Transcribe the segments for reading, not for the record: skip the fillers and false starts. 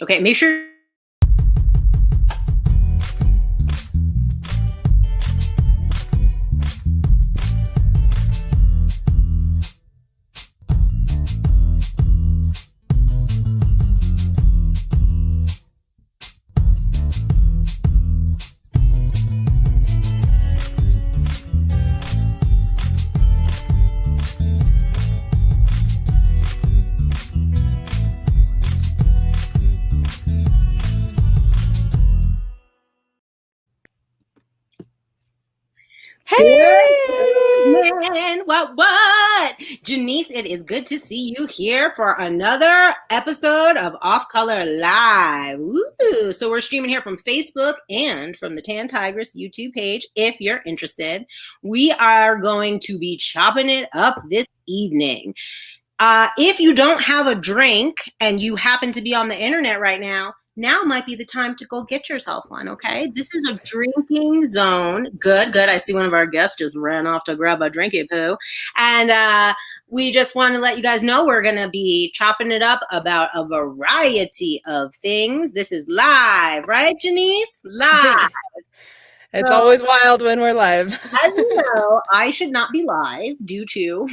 Okay, make sure. Hey, Man, what? Janice, it is good to see you here for another episode of Off Color Live. Woo! So we're streaming here from Facebook and from the Tan Tigress YouTube page. If you're interested, we are going to be chopping it up this evening. If you don't have a drink and you happen to be on the internet right now might be the time to go get yourself one, okay? This is a drinking zone. Good. I see one of our guests just ran off to grab a drinky poo. And we just want to let you guys know we're going to be chopping it up about a variety of things. This is live, right, Janice? Live. it's always wild when we're live. As you know, I should not be live due to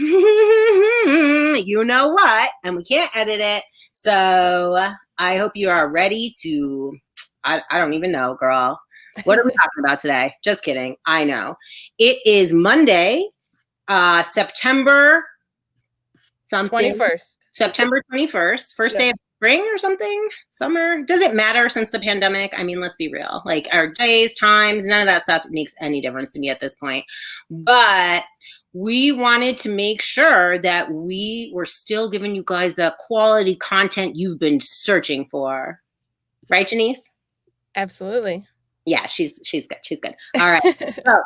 you know what, and we can't edit it. So I hope you are ready to, I don't even know, girl. What are we talking about today? Just kidding. I know. It is Monday, September something. 21st. September 21st, first day of spring or something, summer. Does it matter since the pandemic? I mean, let's be real. Like our days, times, none of that stuff makes any difference to me at this point. But we wanted to make sure that we were still giving you guys the quality content you've been searching for. Right, Janice? Absolutely. Yeah, she's good. She's good. All right. So,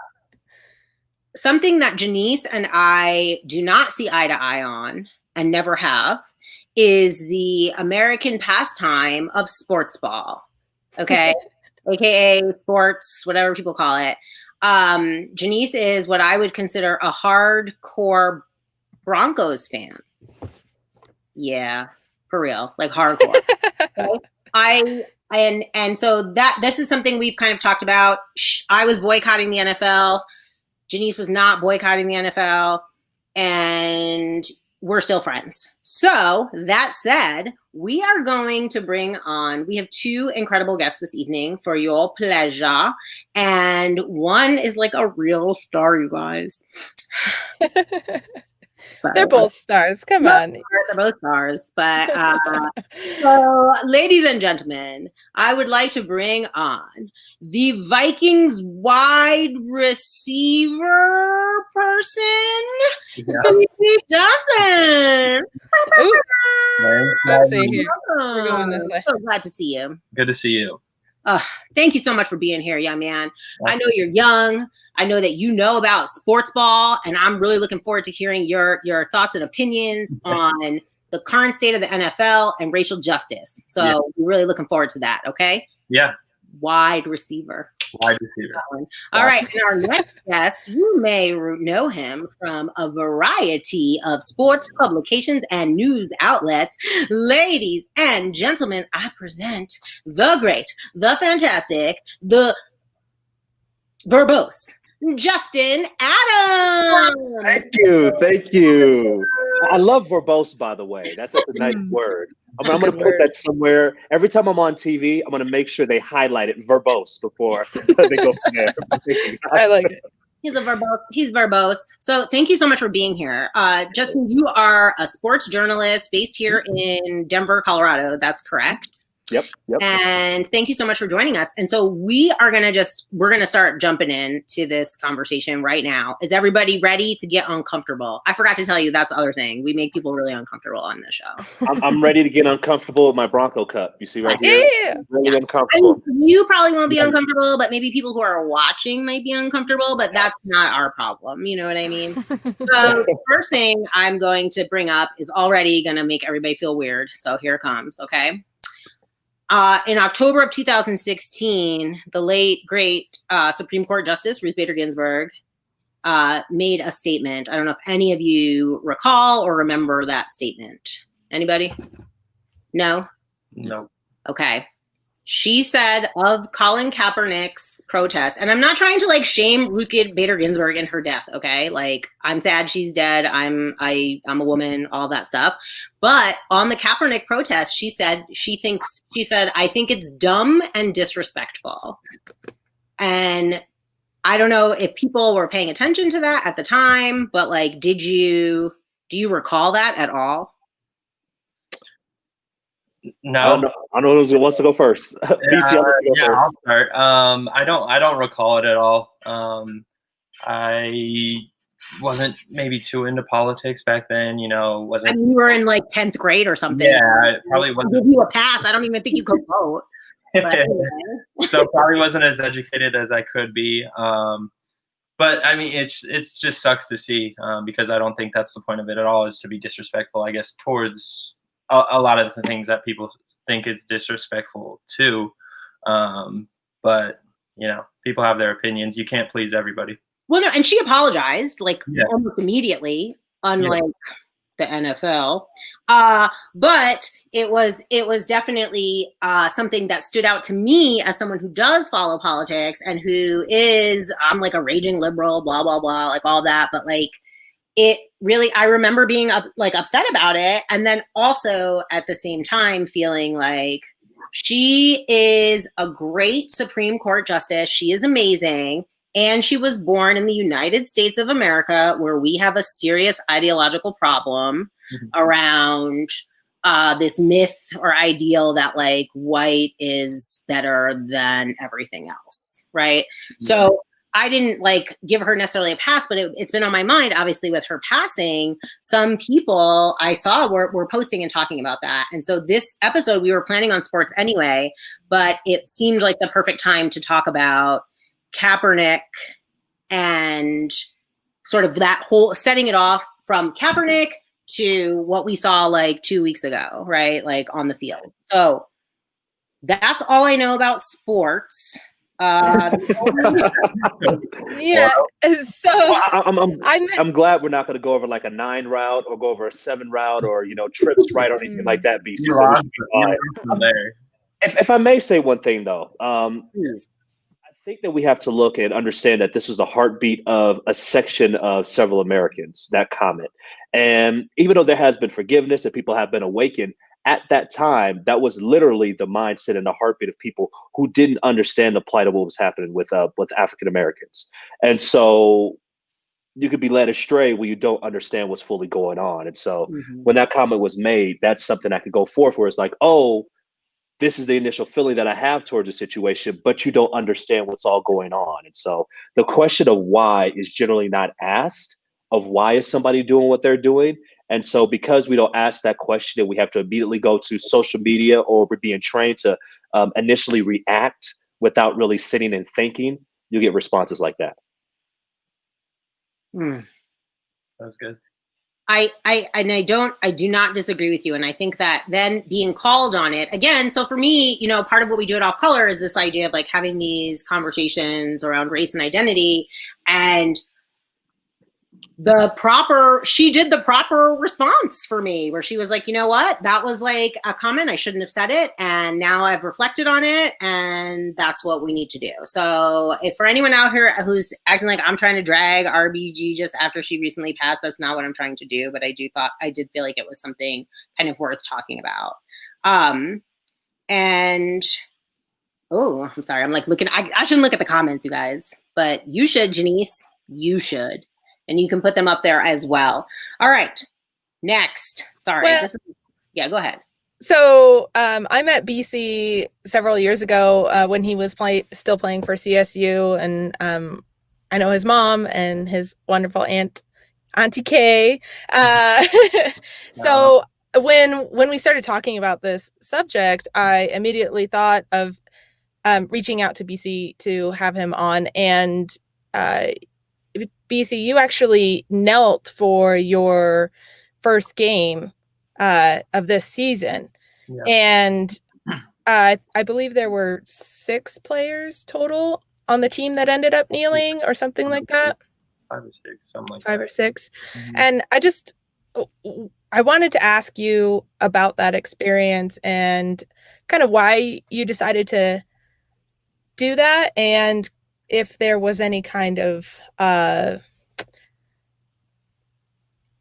something that Janice and I do not see eye to eye on and never have is the American pastime of sports ball. Okay. AKA sports, whatever people call it. Janice is what I would consider a hardcore Broncos fan. Yeah, for real, like hardcore. Okay? And so this is something we've kind of talked about. I was boycotting the NFL. Janice was not boycotting the NFL, and we're still friends. So that said, we are going to we have two incredible guests this evening for your pleasure. And one is like a real star, you guys. They're both stars. Come on. They're both stars. But so, ladies and gentlemen, I would like to bring on the Vikings wide receiver person, Steve Johnson. Let's see here. We're going this way. So glad to see you. Good to see you. Thank you so much for being here, young man. I know you're young. I know that you know about sports ball, and I'm really looking forward to hearing your thoughts and opinions on the current state of the NFL and racial justice. So we're really looking forward to that, okay? Yeah. Wide receiver. Wide receiver. All right. And our next guest, you may know him from a variety of sports publications and news outlets. Ladies and gentlemen, I present the great, the fantastic, the verbose, Justin Adams. Thank you. I love verbose, by the way. That's a nice word. I'm going to put that somewhere. Every time I'm on TV, I'm going to make sure they highlight it verbose before they go from there. I like it. He's verbose. So thank you so much for being here. Justin, you are a sports journalist based here in Denver, Colorado. That's correct. Yep. And thank you so much for joining us. And so we're going to start jumping into this conversation right now. Is everybody ready to get uncomfortable? I forgot to tell you, that's the other thing. We make people really uncomfortable on this show. I'm ready to get uncomfortable with my Bronco cup. You see right here? Yeah. Really uncomfortable. I mean, you probably won't be uncomfortable, but maybe people who are watching might be uncomfortable, but that's not our problem. You know what I mean? So the first thing I'm going to bring up is already going to make everybody feel weird. So here it comes. Okay. In October of 2016, the late, great Supreme Court Justice Ruth Bader Ginsburg made a statement. I don't know if any of you recall or remember that statement. Anybody? No? No. Okay. She said of Colin Kaepernick's protest, and I'm not trying to like shame Ruth Bader Ginsburg and her death. Okay, like I'm sad she's dead. I'm a woman, all that stuff. But on the Kaepernick protest, she said I think it's dumb and disrespectful. And I don't know if people were paying attention to that at the time, but like, do you recall that at all? No. I don't know who wants to go first. BC, I'll start. I don't recall it at all. I wasn't maybe too into politics back then, wasn't. I mean, you were in like 10th grade or something. Yeah, I probably wasn't. I'll give you a pass. I don't even think you could vote. But anyway. So probably wasn't as educated as I could be. But I mean, it's just sucks to see because I don't think that's the point of it at all, is to be disrespectful, I guess, towards a lot of the things that people think is disrespectful too. But people have their opinions. You can't please everybody. Well, no, and she apologized like almost immediately, unlike the NFL. But it was definitely something that stood out to me as someone who does follow politics and who I'm like a raging liberal, blah, blah, blah, like all that. But like, it really, I remember being upset about it. And then also at the same time feeling like she is a great Supreme Court justice. She is amazing. And she was born in the United States of America, where we have a serious ideological problem around this myth or ideal that like white is better than everything else. Right. So I didn't like give her necessarily a pass, but it's been on my mind, obviously, with her passing. Some people I saw were posting and talking about that. And so this episode, we were planning on sports anyway, but it seemed like the perfect time to talk about Kaepernick and sort of that whole setting it off from Kaepernick to what we saw like 2 weeks ago, right? Like on the field. So that's all I know about sports. Yeah. So I'm glad we're not going to go over like a 9 route or go over a 7 route or trips right or anything like that. BC. If I may say one thing though, I think that we have to look and understand that this was the heartbeat of a section of several Americans. That comment, and even though there has been forgiveness and people have been awakened. At that time, that was literally the mindset and the heartbeat of people who didn't understand the plight of what was happening with African Americans. And so you could be led astray when you don't understand what's fully going on. And so when that comment was made, that's something I could go forth where it's like, oh, this is the initial feeling that I have towards the situation, but you don't understand what's all going on. And so the question of why is generally not asked, of why is somebody doing what they're doing. And so because we don't ask that question, we have to immediately go to social media, or we're being trained to initially react without really sitting and thinking, you get responses like that. That was good. I do not disagree with you. And I think that then being called on it again. So for me, part of what we do at Off Color is this idea of like having these conversations around race and identity, and she did the proper response for me, where she was like, you know what, that was like a comment. I shouldn't have said it. And now I've reflected on it, and that's what we need to do. So if for anyone out here who's acting like I'm trying to drag RBG just after she recently passed, that's not what I'm trying to do. But I did feel like it was something kind of worth talking about. And oh, I'm sorry. I'm like looking, I shouldn't look at the comments, you guys, but you should, Janice, you should. And you can put them up there as well. All right. Next. Sorry. Go ahead. So I met BC several years ago when he was still playing for CSU. And I know his mom and his wonderful Auntie Kay. So when we started talking about this subject, I immediately thought of reaching out to BC to have him on. And BC, you actually knelt for your first game of this season. Yeah. And I believe there were 6 players total on the team that ended up kneeling or something like that. 5 or 6, something like 5 or 6. Mm-hmm. And I wanted to ask you about that experience and kind of why you decided to do that, and if there was any kind of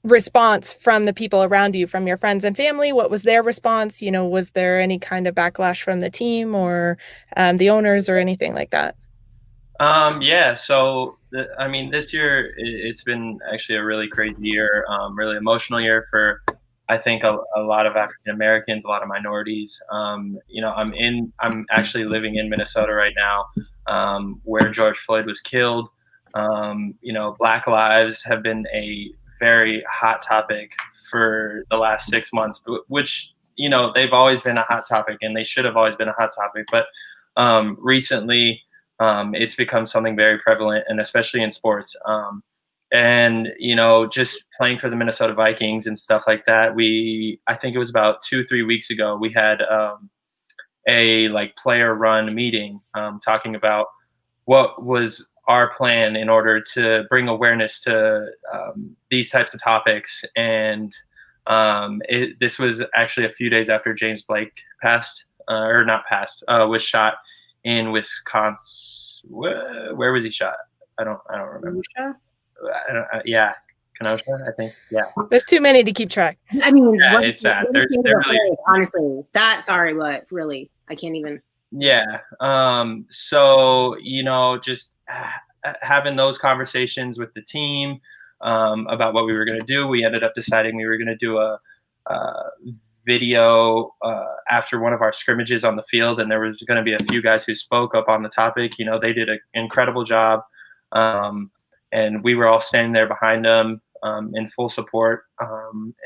response from the people around you, from your friends and family. What was their response? You know, was there any kind of backlash from the team or the owners or anything like that? Yeah. So, I mean, this year it's been actually a really crazy year, really emotional year for, I think, a lot of African Americans, a lot of minorities. You know, I'm actually living in Minnesota right now, where George Floyd was killed. You know, Black lives have been a very hot topic for the last 6 months, which, you know, they've always been a hot topic and they should have always been a hot topic. But recently, it's become something very prevalent, and especially in sports. And, you know, just playing for the Minnesota Vikings and stuff like that, I think it was about 2-3 weeks ago, we had a like player run meeting talking about what was our plan in order to bring awareness to these types of topics. And this was actually a few days after James Blake was shot in Wisconsin. Where was he shot? I don't remember. Yeah, Kenosha, I think. Yeah. There's too many to keep track. I mean, yeah, it's sad. They're really, honestly, but really, I can't even. Yeah. So, you know, just having those conversations with the team about what we were going to do. We ended up deciding we were going to do a video after one of our scrimmages on the field, and there was going to be a few guys who spoke up on the topic. You know, they did an incredible job, and we were all standing there behind them in full support.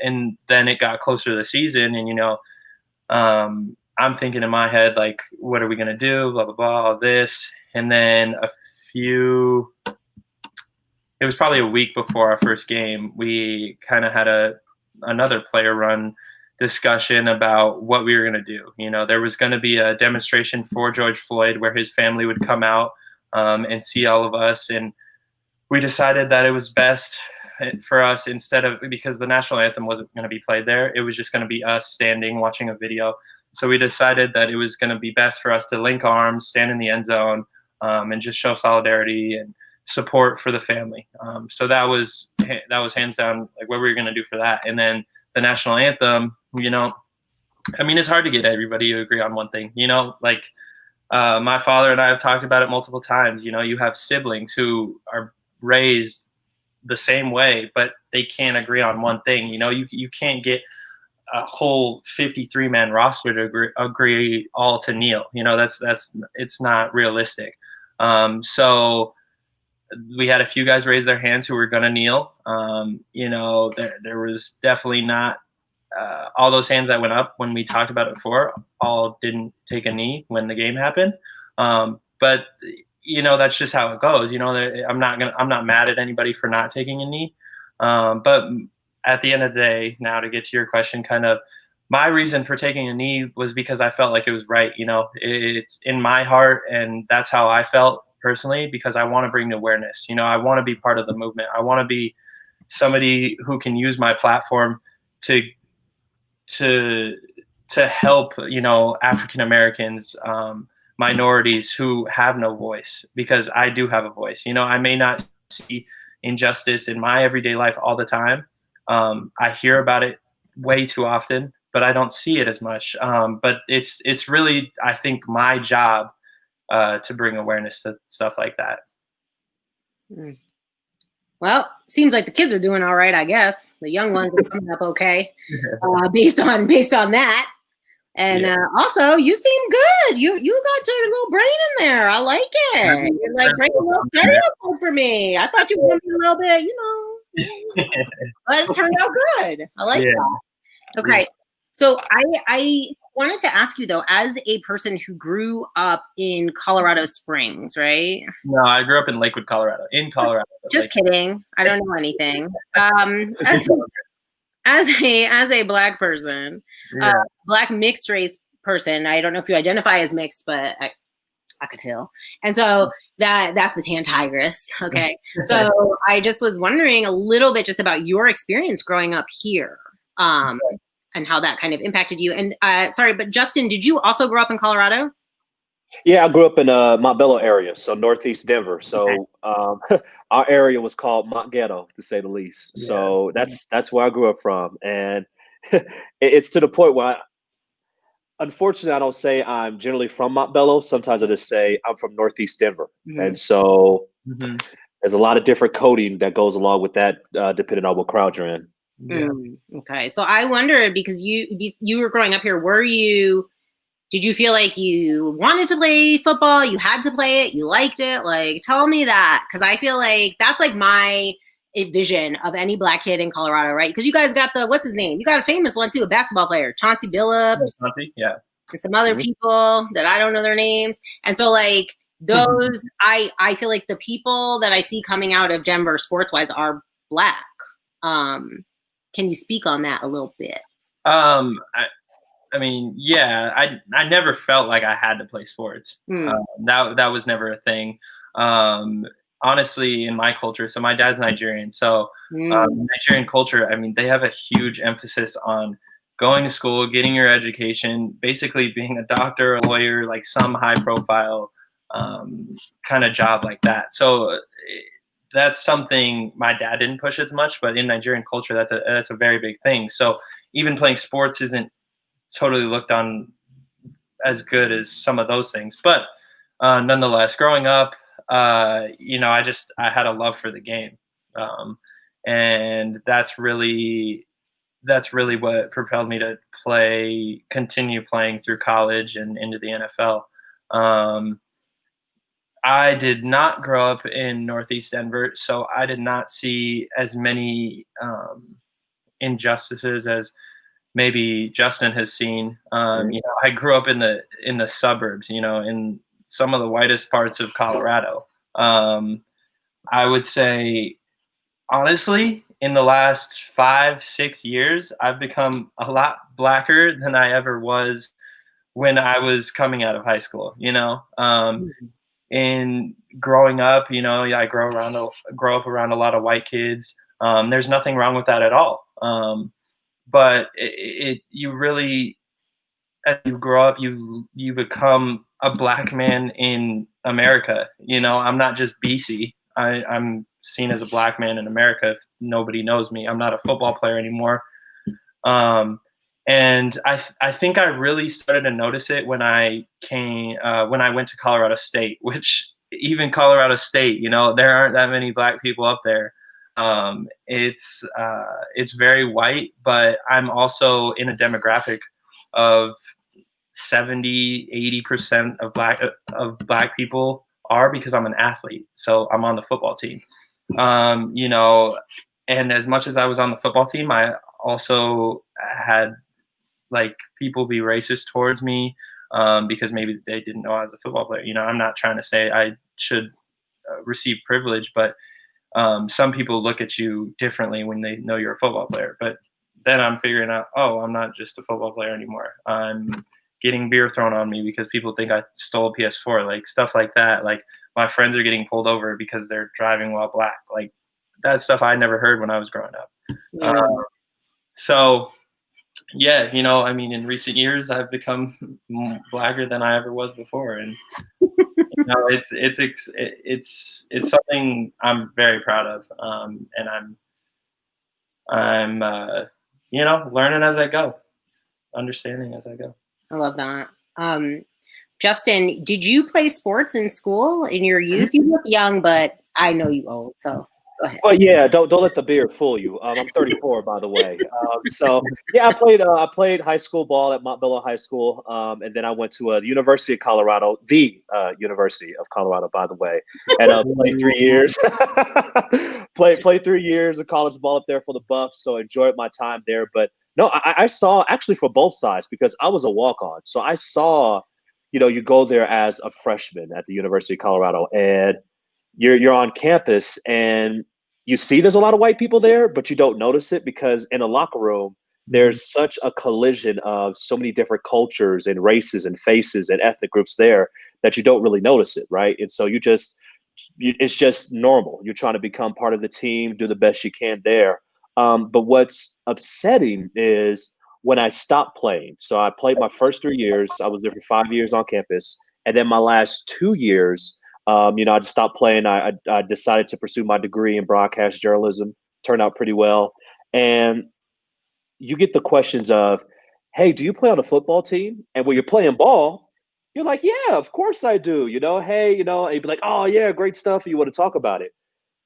And then it got closer to the season, and, you know, I'm thinking in my head, like, what are we going to do? Blah, blah, blah, all this. And then it was probably a week before our first game, we kind of had another player run discussion about what we were going to do. You know, there was going to be a demonstration for George Floyd where his family would come out and see all of us. And we decided that it was best for us, because the national anthem wasn't going to be played there, it was just going to be us standing watching a video. So we decided that it was going to be best for us to link arms, stand in the end zone, and just show solidarity and support for the family. So that was hands down like what we were going to do for that. And then the national anthem, you know, I mean, it's hard to get everybody to agree on one thing, you know, like my father and I have talked about it multiple times. You know, you have siblings who are raised the same way, but they can't agree on one thing. You know, you can't get a whole 53-man roster to agree all to kneel. You know, it's not realistic. So we had a few guys raise their hands who were going to kneel. You know, there was definitely not all those hands that went up when we talked about it before, all didn't take a knee when the game happened. But you know, that's just how it goes. You know, I'm not mad at anybody for not taking a knee. But at the end of the day, now to get to your question, kind of my reason for taking a knee was because I felt like it was right. You know, it's in my heart, and that's how I felt personally, because I want to bring awareness. You know, I want to be part of the movement. I want to be somebody who can use my platform to help, you know, African Americans, minorities who have no voice, because I do have a voice. You know, I may not see injustice in my everyday life all the time. I hear about it way too often, but I don't see it as much. But it's really, I think, my job to bring awareness to stuff like that. Well, seems like the kids are doing all right, I guess. The young ones are coming up okay, based on that. And also, you seem good. You got your little brain in there. I like it. You're like breaking a little stereotype for me. I thought you were going to be a little bit, you know, but it turned out good. I like that. Okay. Yeah. So I wanted to ask you, though, as a person who grew up in Colorado Springs, right? No, I grew up in Lakewood, Colorado. In Colorado. Just kidding. I don't know anything. As a Black person, Black mixed race person, I don't know if you identify as mixed, but I could tell. And so that's the tan tigress. Okay. So I just was wondering a little bit just about your experience growing up here. and how that kind of impacted you. And sorry, but Justin, did you also grow up in Colorado? Yeah, I grew up in Montbello area, so northeast Denver. So our area was called Mont Ghetto, to say the least. Yeah. So that's where I grew up from, and it's to the point where unfortunately, I don't say I'm generally from Montbello. Sometimes I just say I'm from Northeast Denver. And so there's a lot of different coding that goes along with that, depending on what crowd you're in. Yeah. Okay. So I wondered, because you were growing up here, did you feel like you wanted to play football? You had to play it? You liked it? Like, tell me that. Because I feel like that's like my vision of any Black kid in Colorado, right? Because you guys got what's his name? You got a famous one too, a basketball player, Chauncey Billups. Yeah. And some other people that I don't know their names. And so like those, I feel like the people that I see coming out of Denver sports wise are Black. Can you speak on that a little bit? I mean, yeah, I never felt like I had to play sports. That was never a thing. Honestly, in my culture, so my dad's Nigerian, so Nigerian culture, I mean, they have a huge emphasis on going to school, getting your education, basically being a doctor, a lawyer, like some high profile kind of job like that. So that's something my dad didn't push as much, but in Nigerian culture, that's a very big thing. So even playing sports isn't totally looked on as good as some of those things. But nonetheless, growing up, you know, I had a love for the game. And that's really what propelled me to continue playing through college and into the NFL. I did not grow up in Northeast Denver, so I did not see as many injustices as maybe Justin has seen. You know, I grew up in the suburbs, you know, in some of the whitest parts of Colorado. I would say, honestly, in the last 5-6 years, I've become a lot Blacker than I ever was when I was coming out of high school, you know. In growing up, you know, I grow up around a lot of white kids. There's nothing wrong with that at all. But you really, as you grow up, you become a Black man in America. You know, I'm not just BC. I'm seen as a Black man in America. If nobody knows me, I'm not a football player anymore. And I think I really started to notice it when I went to Colorado State, which even Colorado State, you know, there aren't that many Black people up there. It's very white, but I'm also in a demographic of 70-80% of black people are, because I'm an athlete. So I'm on the football team. You know, and as much as I was on the football team, I also had like people be racist towards me because maybe they didn't know I was a football player. You know, I'm not trying to say I should receive privilege, but some people look at you differently when they know you're a football player. But then I'm figuring out, oh, I'm not just a football player anymore. I'm getting beer thrown on me because people think I stole a PS4, like stuff like that. Like my friends are getting pulled over because they're driving while Black. Like that's stuff I never heard when I was growing up. So yeah, you know, I mean, in recent years, I've become Blacker than I ever was before, and you know, it's something I'm very proud of, and I'm you know, learning as I go, understanding as I go. I love that. Justin, did you play sports in school in your youth? You look young, but I know you old, so go ahead. Well, yeah, don't let the beard fool you. I'm 34, by the way. So yeah, I played high school ball at Montbello High School, and then I went to the University of Colorado, the University of Colorado, by the way, and played 3 years. played 3 years of college ball up there for the Buffs. So enjoyed my time there. But no, I saw actually for both sides, because I was a walk-on, so I saw, you know, you go there as a freshman at the University of Colorado, and you're on campus, and you see there's a lot of white people there, but you don't notice it because in a locker room, there's such a collision of so many different cultures and races and faces and ethnic groups there that you don't really notice it, right? And so it's just normal. You're trying to become part of the team, do the best you can there. But what's upsetting is when I stopped playing. So I played my first 3 years. I was there for 5 years on campus. And then my last 2 years, I just stopped playing. I decided to pursue my degree in broadcast journalism. Turned out pretty well. And you get the questions of, hey, do you play on a football team? And when you're playing ball, you're like, yeah, of course I do. Hey, and you'd be like, oh, yeah, great stuff. You want to talk about it.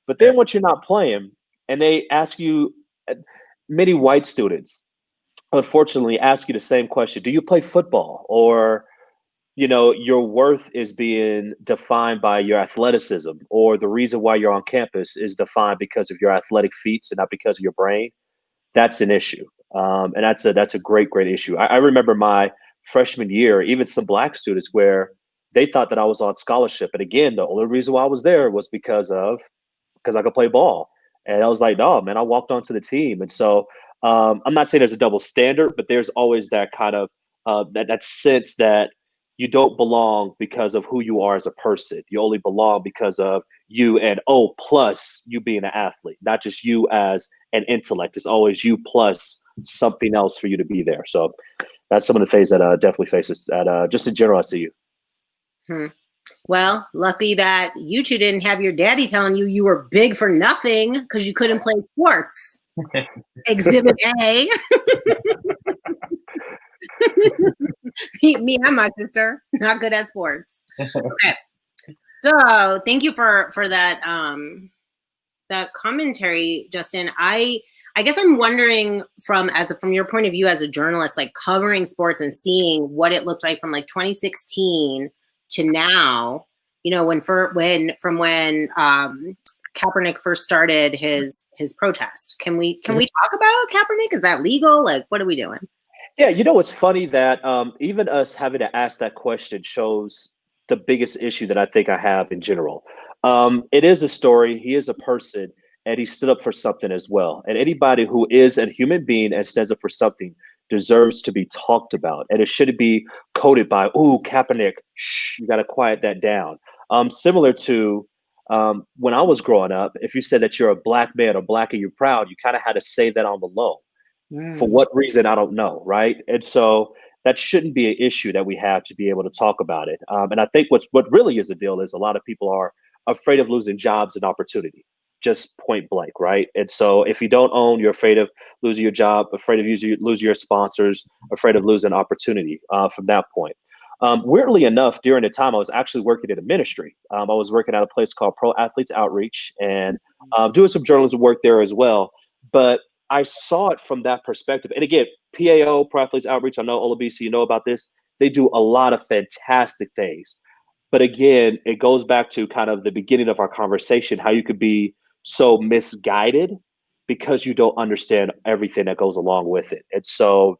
But then once you're not playing and they ask you, many white students, unfortunately, ask you the same question. Do you play football? Or, your worth is being defined by your athleticism, or the reason why you're on campus is defined because of your athletic feats and not because of your brain. That's an issue. And that's a great, great issue. I remember my freshman year, even some black students where they thought that I was on scholarship. And again, the only reason why I was there was because I could play ball. And I was like, no, man, I walked onto the team. And so I'm not saying there's a double standard, but there's always that kind of that sense that you don't belong because of who you are as a person. You only belong because of you and plus you being an athlete, not just you as an intellect. It's always you plus something else for you to be there. So that's some of the things that definitely faces at just in general I see you. Well, lucky that you two didn't have your daddy telling you were big for nothing because you couldn't play sports. Exhibit A. me and my sister, not good at sports. Okay. So thank you for that that commentary, Justin. I guess I'm wondering from your point of view as a journalist, like covering sports and seeing what it looked like from like 2016 to now, when Kaepernick first started his protest. Can we talk about Kaepernick? Is that legal? Like, what are we doing? Yeah, it's funny that even us having to ask that question shows the biggest issue that I think I have in general. It is a story. He is a person, and he stood up for something as well. And anybody who is a human being and stands up for something deserves to be talked about. And it shouldn't be coded by, ooh, Kaepernick, shh, you got to quiet that down. Similar to when I was growing up, if you said that you're a black man or black and you're proud, you kind of had to say that on the low. For what reason, I don't know, right? And so that shouldn't be an issue that we have to be able to talk about it. And I think what really is a deal is a lot of people are afraid of losing jobs and opportunity, just point blank, right? And so if you don't own, you're afraid of losing your job, afraid of losing your sponsors, afraid of losing opportunity from that point. Weirdly enough, during the time I was actually working in a ministry. I was working at a place called Pro Athletes Outreach and doing some journalism work there as well. But I saw it from that perspective. And again, PAO, Pro Athletes Outreach, I know Olabisi, you know about this. They do a lot of fantastic things. But again, it goes back to kind of the beginning of our conversation, how you could be so misguided because you don't understand everything that goes along with it. And so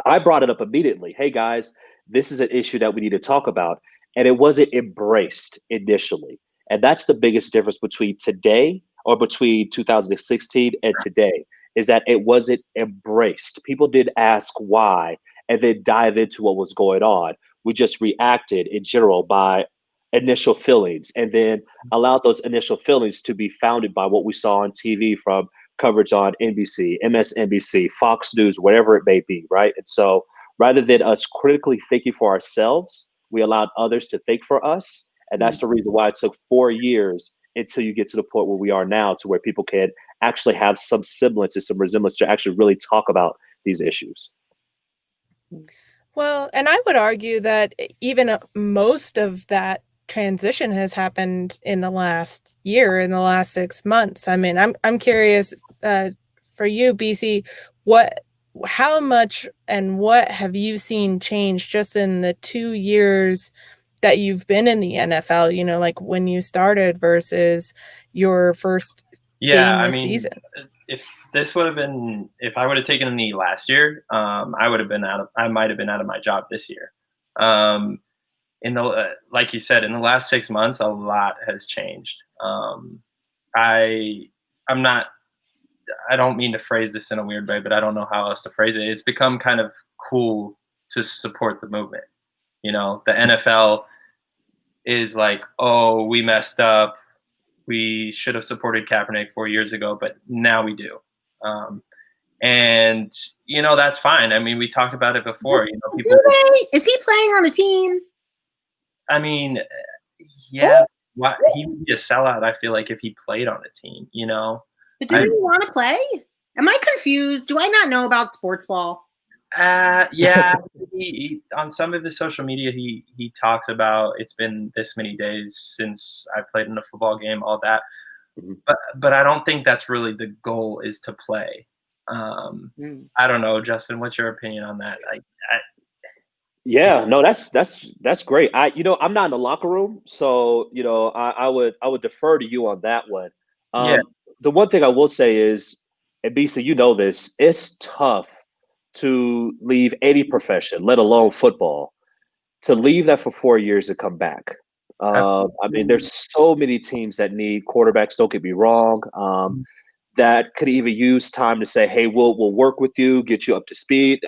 I brought it up immediately. Hey, guys, this is an issue that we need to talk about. And it wasn't embraced initially. And that's the biggest difference between today or between 2016 and today is that it wasn't embraced. People did ask why and then dive into what was going on. We just reacted in general by initial feelings and then allowed those initial feelings to be founded by what we saw on TV from coverage on NBC, MSNBC, Fox News, whatever it may be, right? And so rather than us critically thinking for ourselves, we allowed others to think for us. And that's the reason why it took 4 years until you get to the point where we are now, to where people can actually have some semblance and some resemblance to actually really talk about these issues. Well, and I would argue that even most of that transition has happened in the last year, in the last 6 months. I mean, I'm curious for you, BC, how much and what have you seen change just in the 2 years that you've been in the NFL, like when you started versus your first game this season? If I would have taken a knee last year, I might have been out of my job this year. Like you said, in the last 6 months, a lot has changed. I don't mean to phrase this in a weird way, but I don't know how else to phrase it. It's become kind of cool to support the movement. The NFL is like, oh, we messed up. We should have supported Kaepernick 4 years ago, but now we do. And that's fine. I mean, we talked about it before. Do they? Is he playing on a team? I mean, yeah. Why, he would be a sellout, I feel like, if he played on a team, But didn't he want to play? Am I confused? Do I not know about sports ball? Yeah. He on some of his social media, he talks about it's been this many days since I played in a football game, all that. But I don't think that's really the goal, is to play. I don't know, Justin, what's your opinion on that? Yeah, no, that's great. I'm not in the locker room, so I would defer to you on that one. Yeah. The one thing I will say is, and Bisa, this, it's tough to leave any profession, let alone football, to leave that for 4 years and come back. I mean, there's so many teams that need quarterbacks. Don't get me wrong. That could even use time to say, "Hey, we'll work with you, get you up to speed."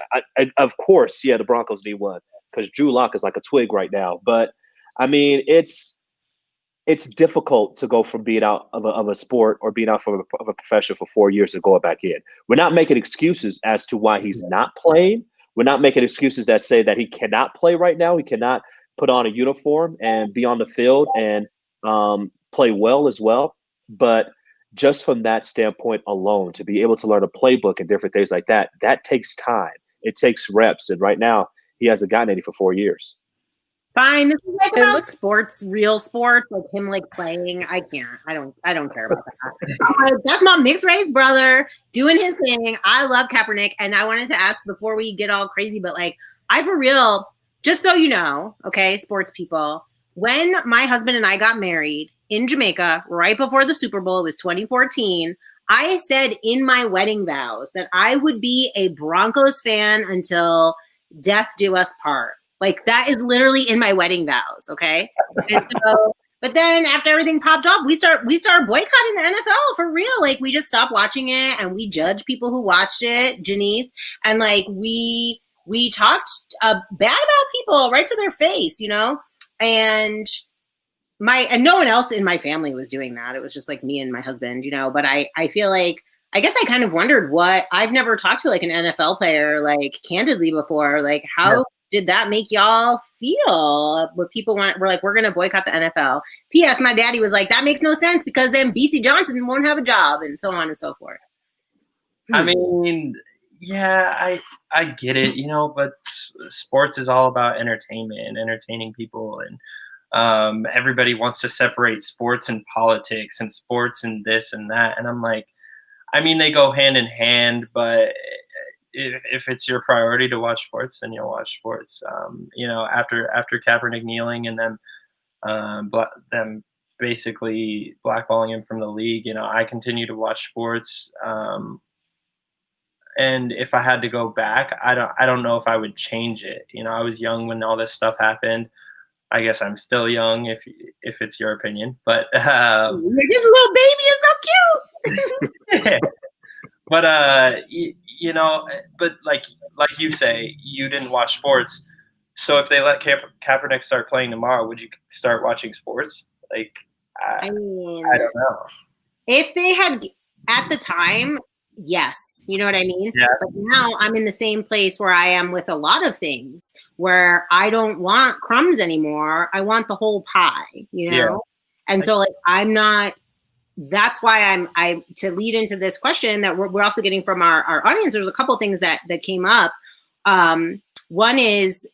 Of course, yeah, the Broncos need one because Drew Lock is like a twig right now. But I mean, it's difficult to go from being out of a sport or being out of a profession for 4 years and going back in. We're not making excuses as to why he's not playing. We're not making excuses that say that he cannot play right now. He cannot put on a uniform and be on the field and play well as well. But just from that standpoint alone, to be able to learn a playbook and different things like that, that takes time. It takes reps. And right now, he hasn't gotten any for 4 years. Fine. This is like about sports, real sports, like him like playing. I can't. I don't care about that. That's my mixed race brother doing his thing. I love Kaepernick. And I wanted to ask before we get all crazy, but like, I for real, just so you know, okay, sports people, when my husband and I got married in Jamaica, right before the Super Bowl, it was 2014, I said in my wedding vows that I would be a Broncos fan until death do us part. Like, that is literally in my wedding vows, okay? And so, but then after everything popped off, we start boycotting the NFL for real. Like, we just stopped watching it and we judge people who watched it, Janice, and like we talked bad about people right to their face, and no one else in my family was doing that. It was just like me and my husband, but I feel like, I guess I kind of wondered I've never talked to like an NFL player, like candidly before, like how did that make y'all feel? What people were like, we're going to boycott the NFL. P.S. My daddy was like, that makes no sense because then BC Johnson won't have a job and so on and so forth. I mean, yeah, I get it, but sports is all about entertainment and entertaining people. And everybody wants to separate sports and politics and sports and this and that. And I'm like, I mean, they go hand in hand, but if it's your priority to watch sports, then you'll watch sports. After Kaepernick kneeling and them basically blackballing him from the league, I continue to watch sports. And if I had to go back, I don't know if I would change it. I was young when all this stuff happened. I guess I'm still young if it's your opinion, but you're just a little baby, is so cute. But but like you say, you didn't watch sports. So if they let Kaepernick start playing tomorrow, would you start watching sports? Like, I mean, I don't know. If they had at the time, yes, you know what I mean? Yeah. But now I'm in the same place where I am with a lot of things where I don't want crumbs anymore. I want the whole pie, Yeah. And so like, I'm not, that's why I to lead into this question that we're also getting from our audience. There's a couple of things that came up. One is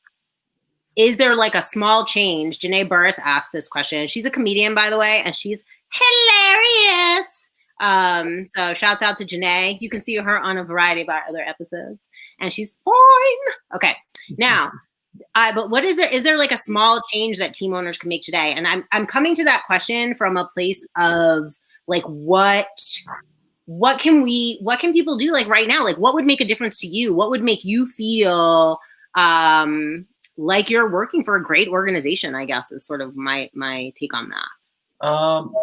there like a small change? Janae Burris asked this question. She's a comedian, by the way, and she's hilarious. So shouts out to Janae. You can see her on a variety of our other episodes, and she's fine. Okay, now, but what is there like a small change that team owners can make today? And I'm coming to that question from a place of like, what can people do like right now? Like, what would make a difference to you? What would make you feel like you're working for a great organization? I guess is sort of my take on that.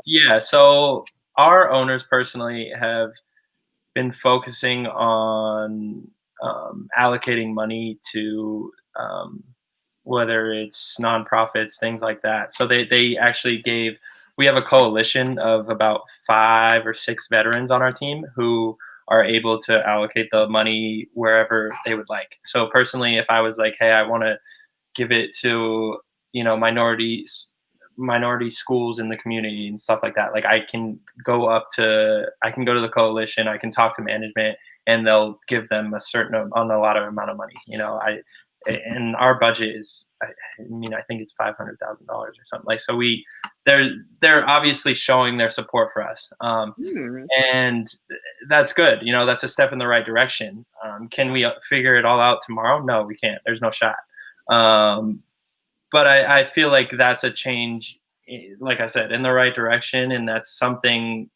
Yeah. So our owners personally have been focusing on allocating money to whether it's nonprofits, things like that. So they actually we have a coalition of about 5 or 6 veterans on our team who are able to allocate the money wherever they would like. So personally, if I was like, hey, I want to give it to, you know, minority schools in the community and stuff like that, like I can go to the coalition, I can talk to management, and they'll give them a lot of amount of money. You know, and our budget is, I think it's $500,000 or something. Like, so they're obviously showing their support for us, and that's good. You know, that's a step in the right direction. Can we figure it all out tomorrow? No, we can't. There's no shot. But I feel like that's a change, like I said, in the right direction, and that's something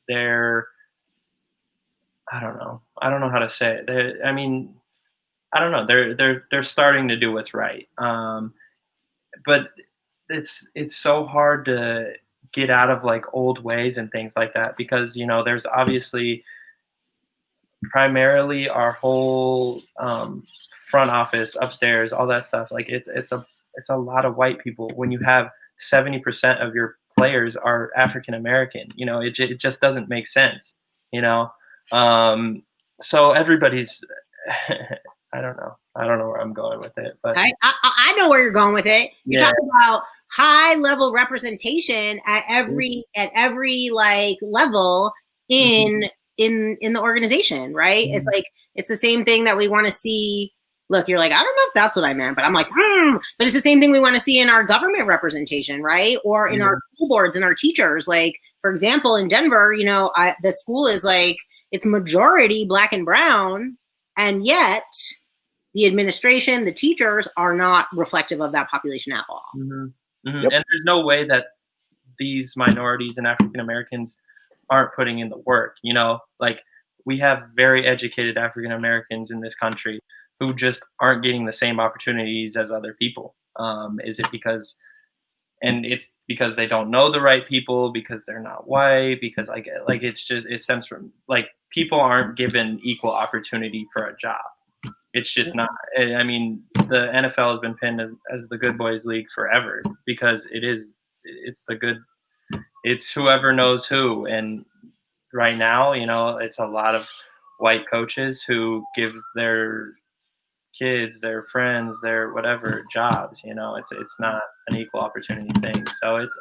I don't know how to say it. I don't know. They're starting to do what's right. But it's so hard to get out of like old ways and things like that, because, you know, there's obviously primarily our whole front office upstairs, all that stuff. Like it's a lot of white people when you have 70% of your players are African American. You know, it just doesn't make sense, you know. So everybody's I don't know where I'm going with it, but I know where you're going with it. You're talking about high level representation at every like level in the organization, right? It's like, it's the same thing that we want to see. Look, you're like, I don't know if that's what I meant, but I'm like, but it's the same thing we want to see in our government representation, right? Or in our school boards and our teachers. Like, for example, in Denver, you know, the school is like, it's majority Black and brown, and yet the administration, the teachers are not reflective of that population at all. And there's no way that these minorities and African Americans aren't putting in the work. You know, like, we have very educated African Americans in this country who just aren't getting the same opportunities as other people. Is it because, and it's because they don't know the right people, because they're not white, because like it stems from, like, people aren't given equal opportunity for a job. It's just not. I mean, the NFL has been pinned as the good boys league forever, because it's whoever knows who. And right now, you know, it's a lot of white coaches who give their kids, their friends, their whatever jobs. You know, it's not an equal opportunity thing. So it's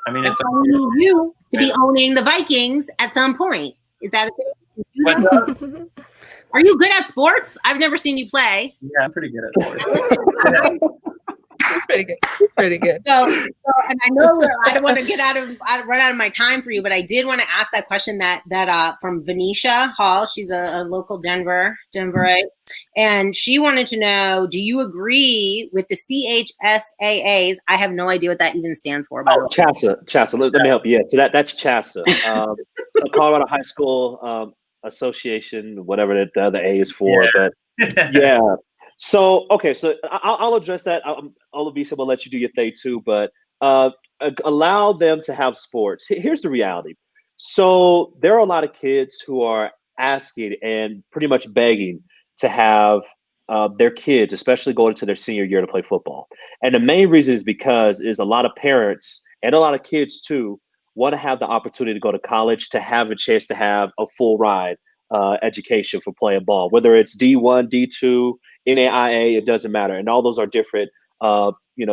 you to be owning the Vikings at some point. Is that a thing? Are you good at sports? I've never seen you play. Yeah, I'm pretty good at sports. He's pretty good. He's pretty good. So, and I know I don't want to run out of my time for you, but I did want to ask that question that from Venetia Hall. She's a local Denverite, and she wanted to know: do you agree with the CHSAAs? I have no idea what that even stands for. CHSA. Let me help you. Yeah, so that's CHSA. So Colorado High School Association, whatever the other A is for, but yeah. So okay, so I'll address that. Olabisa will let you do your thing too, but allow them to have sports. Here's the reality. So there are a lot of kids who are asking and pretty much begging to have their kids, especially going into their senior year, to play football. And the main reason is because a lot of parents and a lot of kids too want to have the opportunity to go to college, to have a chance to have a full ride education for playing ball, whether it's D1, D2, NAIA, it doesn't matter. And all those are different,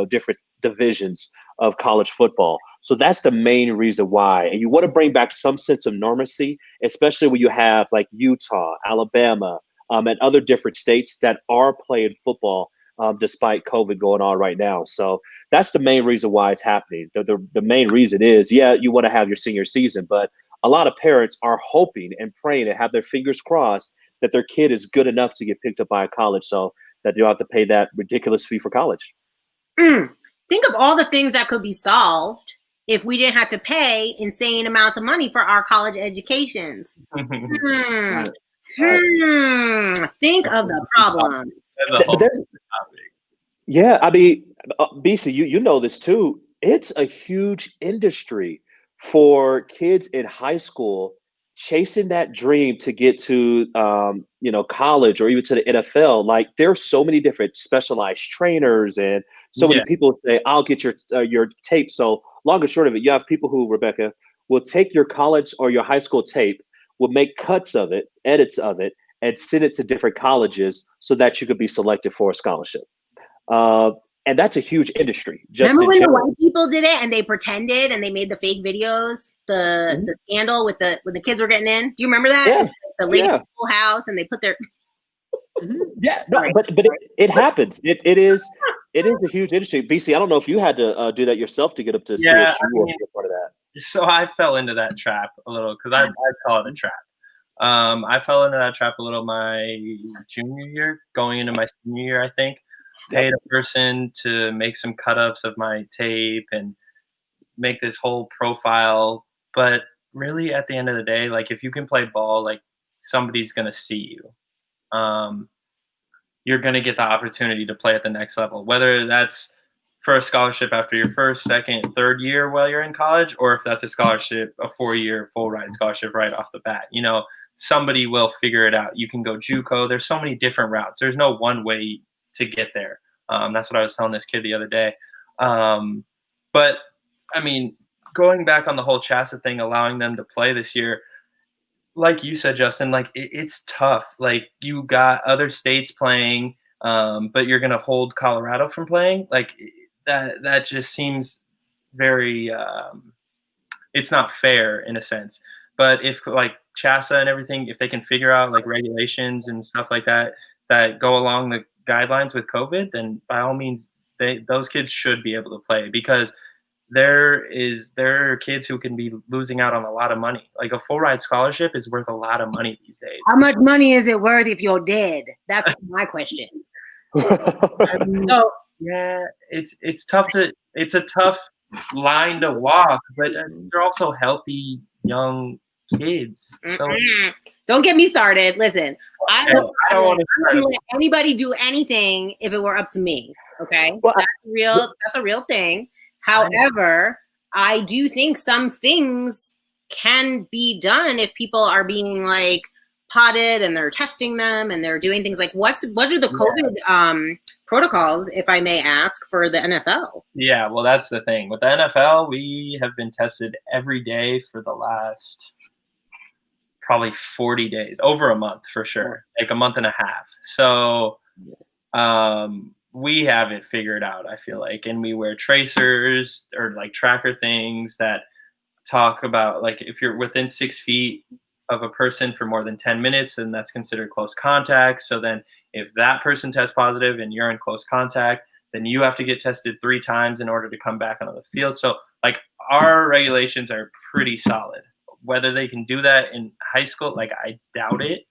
different divisions of college football. So that's the main reason why. And you want to bring back some sense of normalcy, especially when you have like Utah, Alabama, and other different states that are playing football despite COVID going on right now. So that's the main reason why it's happening. The main reason is, you want to have your senior season, but a lot of parents are hoping and praying and have their fingers crossed that their kid is good enough to get picked up by a college, so that you don't have to pay that ridiculous fee for college. Think of all the things that could be solved if we didn't have to pay insane amounts of money for our college educations. Think of the problems. Yeah, I mean, BC, you know this too. It's a huge industry for kids in high school chasing that dream to get to college or even to the NFL. Like, there's so many different specialized trainers and so many people say, I'll get your tape. So long and short of it, you have people who, Rebecca, will take your college or your high school tape, would make cuts of it, edits of it, and send it to different colleges so that you could be selected for a scholarship. And that's a huge industry. Remember when the white people did it and they pretended and they made the fake videos, the scandal with when the kids were getting in? Do you remember that? Yeah. The lady full house and they put their yeah, no, but it happens. It is a huge industry. BC, I don't know if you had to do that yourself to get up to CSU or be a part of that. So I fell into that trap a little because I call it a trap. I fell into that trap a little my junior year, going into my senior year, I think. Paid a person to make some cut-ups of my tape and make this whole profile. But really, at the end of the day, like, if you can play ball, like, somebody's going to see you. You're going to get the opportunity to play at the next level, whether that's for a scholarship after your first, second, third year while you're in college, or if that's a scholarship, a 4-year full ride scholarship right off the bat. You know, somebody will figure it out. You can go JUCO. There's so many different routes. There's no one way to get there. That's what I was telling this kid the other day. But I mean, going back on the whole CHSAA thing, allowing them to play this year, like you said, Justin, like it's tough. Like, you got other states playing, but you're going to hold Colorado from playing. Like, that just seems very, it's not fair in a sense. But if, like, CHSAA and everything, if they can figure out, like, regulations and stuff like that go along the guidelines with COVID, then by all means, those kids should be able to play, because there are kids who can be losing out on a lot of money. Like, a full ride scholarship is worth a lot of money these days. How much money is it worth if you're dead? That's my question. So yeah, it's tough it's a tough line to walk, but they're also healthy young kids. So don't get me started. Listen, I don't want to let anybody do anything if it were up to me. Okay, well, that's a real thing. However, I do think some things can be done if people are being, like, potted and they're testing them and they're doing things like what are the COVID protocols, if I may ask, for the NFL? Yeah, well, that's the thing. With the NFL, we have been tested every day for the last probably 40 days, over a month for sure, like a month and a half. So we have it figured out, I feel like, and we wear tracers or, like, tracker things that talk about, like, if you're within 6 feet of a person for more than 10 minutes, then that's considered close contact. So then if that person tests positive and you're in close contact, then you have to get tested 3 times in order to come back onto the field. So, like, our regulations are pretty solid. Whether they can do that in high school, like, I doubt it.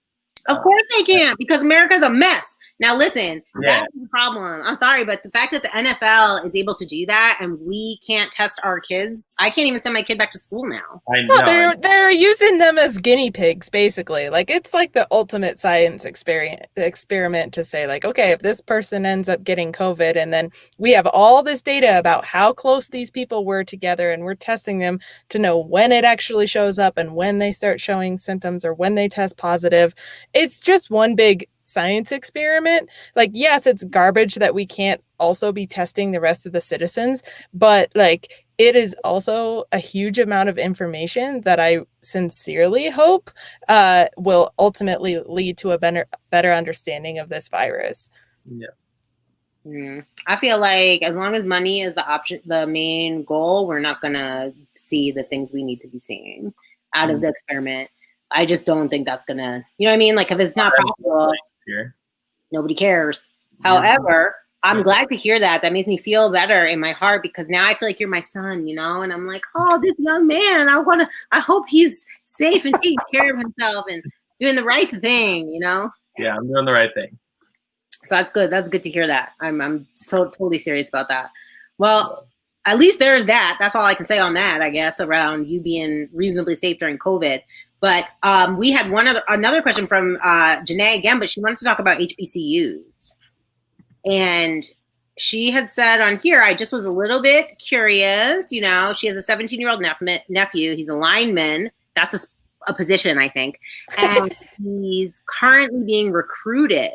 Of course they can, because America's a mess. Now, listen, that's the problem. I'm sorry, but the fact that the NFL is able to do that and we can't test our kids, I can't even send my kid back to school now. I know. They're using them as guinea pigs, basically. Like, it's like the ultimate science experiment to say, like, okay, if this person ends up getting COVID, and then we have all this data about how close these people were together, and we're testing them to know when it actually shows up and when they start showing symptoms or when they test positive. It's just one big science experiment. Like, yes, it's garbage that we can't also be testing the rest of the citizens, but, like, it is also a huge amount of information that I sincerely hope will ultimately lead to a better understanding of this virus. Yeah. I feel like as long as money is the main goal, we're not gonna see the things we need to be seeing out of the experiment. I just don't think that's gonna, you know what I mean? Like, if it's not profitable, nobody cares. However, I'm glad to hear that. That makes me feel better in my heart, because now I feel like you're my son, you know? And I'm like, oh, this young man, I hope he's safe and taking care of himself and doing the right thing, you know? Yeah, I'm doing the right thing. So that's good. That's good to hear that. I'm so totally serious about that. Well, at least there's that. That's all I can say on that, I guess, around you being reasonably safe during COVID. But we had another question from Janae again, but she wanted to talk about HBCUs. And she had said on here, I just was a little bit curious. You know, she has a 17-year-old nephew. He's a lineman. That's a position, I think. And he's currently being recruited.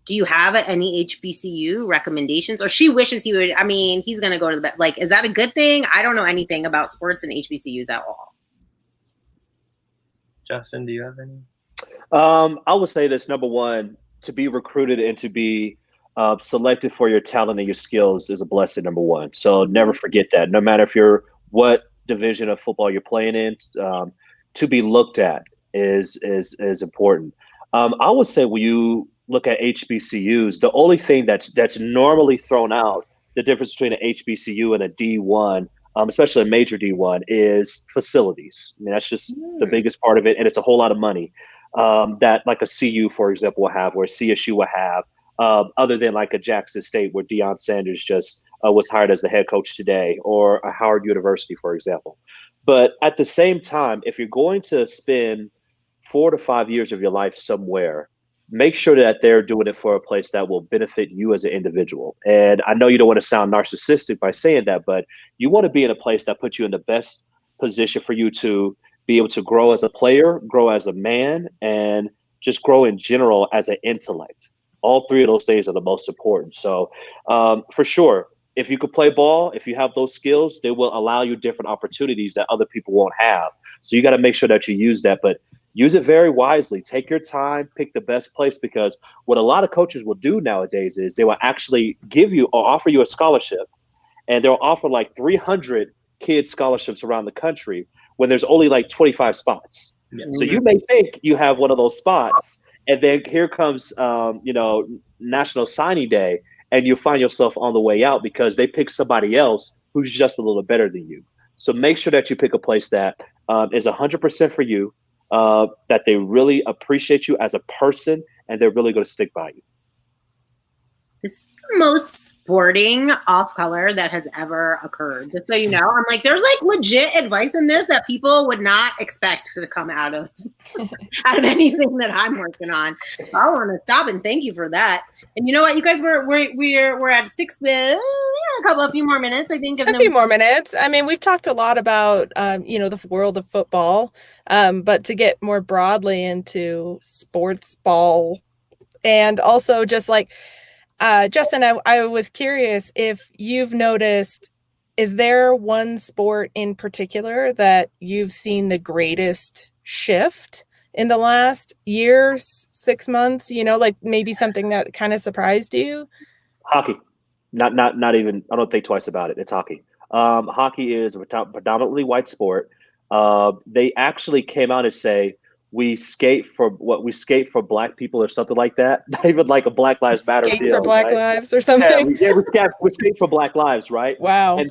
Do you have any HBCU recommendations? Or she wishes he would, I mean, he's going to go to the, like, is that a good thing? I don't know anything about sports and HBCUs at all. Justin, do you have any? I would say this: number one, to be recruited and to be selected for your talent and your skills is a blessing. Number one, so never forget that. No matter if you're what division of football you're playing in, to be looked at is important. I would say when you look at HBCUs, the only thing that's normally thrown out, the difference between an HBCU and a D1, especially a major D1, is facilities. I mean, that's just the biggest part of it, and it's a whole lot of money that like a CU, for example, will have, or a CSU will have, other than like a Jackson State where Deion Sanders just was hired as the head coach today, or a Howard University, for example. But at the same time, if you're going to spend 4 to 5 years of your life somewhere, make sure that they're doing it for a place that will benefit you as an individual. And I know you don't want to sound narcissistic by saying that, but you want to be in a place that puts you in the best position for you to be able to grow as a player, grow as a man, and just grow in general as an intellect. All three of those things are the most important. So for sure, if you could play ball, if you have those skills, they will allow you different opportunities that other people won't have. So you got to make sure that you use that, but use it very wisely. Take your time, pick the best place, because what a lot of coaches will do nowadays is they will actually give you or offer you a scholarship, and they'll offer like 300 kids scholarships around the country when there's only like 25 spots. Yeah. So you may think you have one of those spots, and then here comes, National Signing Day, and you find yourself on the way out because they pick somebody else who's just a little better than you. So make sure that you pick a place that is 100% for you, that they really appreciate you as a person, and they're really going to stick by you. This is the most sporting off color that has ever occurred. Just so you know, I'm like, there's like legit advice in this that people would not expect to come out of anything that I'm working on. So I want to stop and thank you for that. And you know what, you guys, we're at 6 minutes, a few more minutes, I think. A few more minutes. I mean, we've talked a lot about, the world of football, but to get more broadly into sports ball, and also just like, Justin, I was curious if you've noticed, is there one sport in particular that you've seen the greatest shift in the last year, 6 months, like maybe something that kind of surprised you? Hockey. Not even, I don't think twice about it. It's hockey. Hockey is a predominantly white sport. They actually came out and say, we skate for black people or something like that. Not even like a Black Lives Matter skate deal. For Black right? Lives or something. We skate for Black Lives, right? Wow. And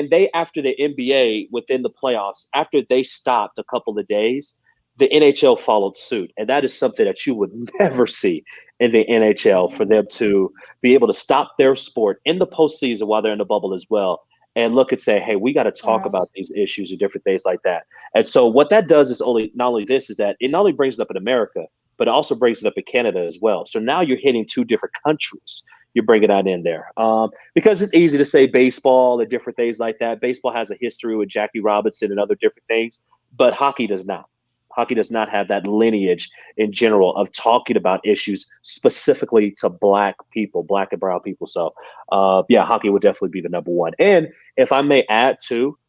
they after the NBA within the playoffs, after they stopped a couple of days, the NHL followed suit. And that is something that you would never see in the NHL, for them to be able to stop their sport in the postseason while they're in the bubble as well, and look and say, hey, we got to talk about these issues and different things like that. And so what that does is not only it not only brings it up in America, but it also brings it up in Canada as well. So now you're hitting 2 different countries. You're bringing that in there. Because it's easy to say baseball and different things like that. Baseball has a history with Jackie Robinson and other different things, but hockey does not. Hockey does not have that lineage in general of talking about issues specifically to black people, black and brown people. So, hockey would definitely be the number one. And if I may add too,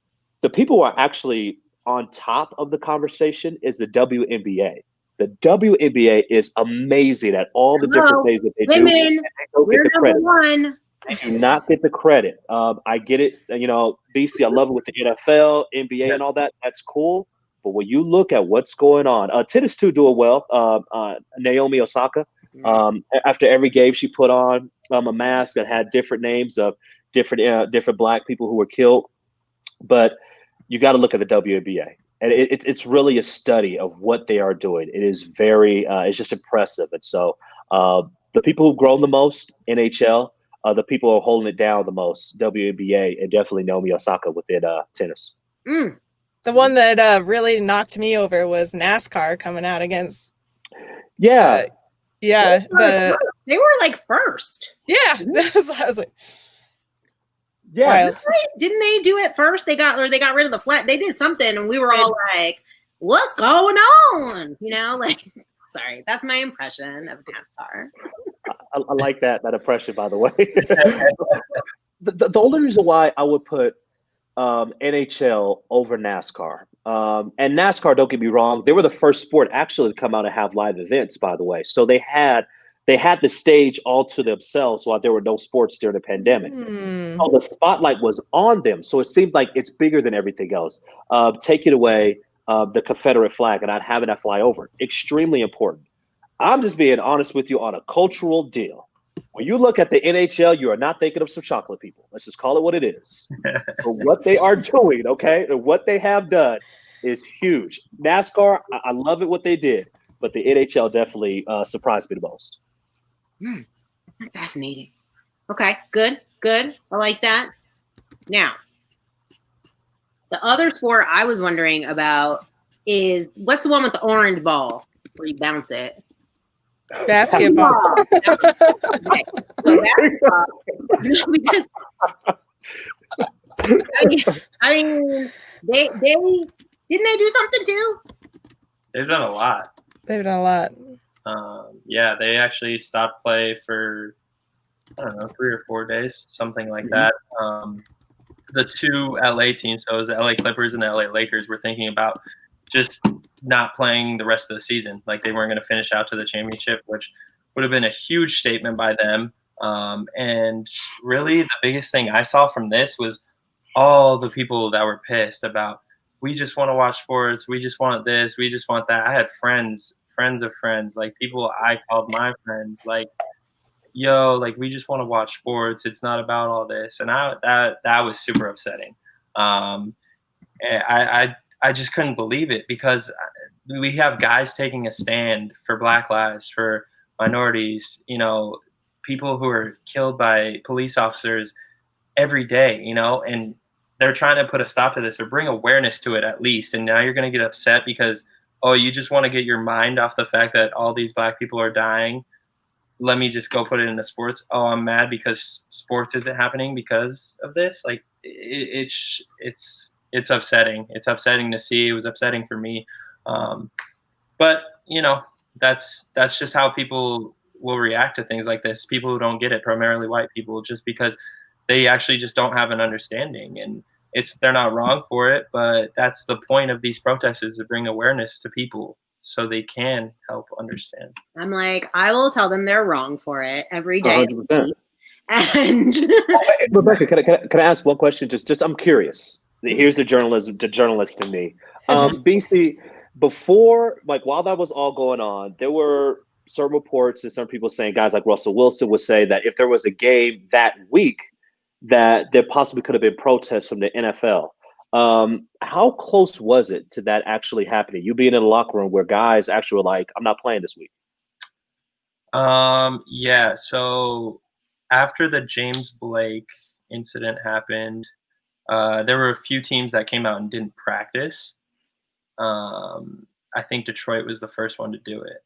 the people who are actually on top of the conversation is the WNBA. The WNBA is amazing at all the different things that they do. Women, we're number one. They do not get the credit. I get it. BC, I love it with the NFL, NBA, and all that. That's cool. But when you look at what's going on, tennis too doing well. Naomi Osaka, after every game she put on a mask that had different names of different black people who were killed. But you got to look at the WNBA, and it's really a study of what they are doing. It is very it's just impressive. And so the people who've grown the most, NHL, the people who are holding it down the most, WNBA, and definitely Naomi Osaka within tennis. The one that really knocked me over was NASCAR coming out against. Yeah. They were like first. Yeah. I was like, yeah. Wild. Didn't they do it first? They got rid of the flag. They did something, and we were all like, "What's going on?" Sorry, that's my impression of NASCAR. I like that impression, by the way. The only reason why I would put NHL over NASCAR. And NASCAR, don't get me wrong, they were the first sport actually to come out and have live events, by the way. So they had the stage all to themselves while there were no sports during the pandemic. So the spotlight was on them. So it seemed like it's bigger than everything else. Taking away the Confederate flag and not having that fly over, extremely important. I'm just being honest with you on a cultural deal. When you look at the NHL, you are not thinking of some chocolate people. Let's just call it what it is. For what they are doing, okay, and what they have done is huge. NASCAR, I love it what they did, but the NHL definitely surprised me the most. That's fascinating. Okay, good. I like that. Now, the other sport I was wondering about is what's the one with the orange ball where you bounce it? Basketball. Okay. So basketball, because I mean, they didn't they do something too? They've done a lot. They've done a lot. Yeah, they actually stopped play for, I don't know, 3 or 4 days, something like that. The two LA teams, so it was the LA Clippers and the LA Lakers, were thinking about just not playing the rest of the season. Like they weren't going to finish out to the championship, which would have been a huge statement by them. And really the biggest thing I saw from this was all the people that were pissed about, we just want to watch sports. We just want this. We just want that. I had friends of friends, like people I called my friends, like, yo, like we just want to watch sports. It's not about all this. And that was super upsetting. I just couldn't believe it because we have guys taking a stand for Black lives, for minorities, you know, people who are killed by police officers every day, you know, and they're trying to put a stop to this or bring awareness to it at least. And now you're going to get upset because, oh, you just want to get your mind off the fact that all these Black people are dying. Let me just go put it into sports. Oh, I'm mad because sports isn't happening because of this. Like it's upsetting. It's upsetting to see. It was upsetting for me. But you know, that's just how people will react to things like this. People who don't get it, primarily white people, just because they actually just don't have an understanding. And they're not wrong for it, but that's the point of these protests, is to bring awareness to people so they can help understand. I'm like, I will tell them they're wrong for it every day. 100%. And Rebecca, can I ask one question? Just I'm curious. Here's the journalist in me. BC, before, like while that was all going on, there were some reports and some people saying, guys like Russell Wilson would say that if there was a game that week, that there possibly could have been protests from the NFL. How close was it to that actually happening? You being in the locker room where guys actually were like, I'm not playing this week. Yeah. So after the James Blake incident happened, there were a few teams that came out and didn't practice. I think Detroit was the first one to do it.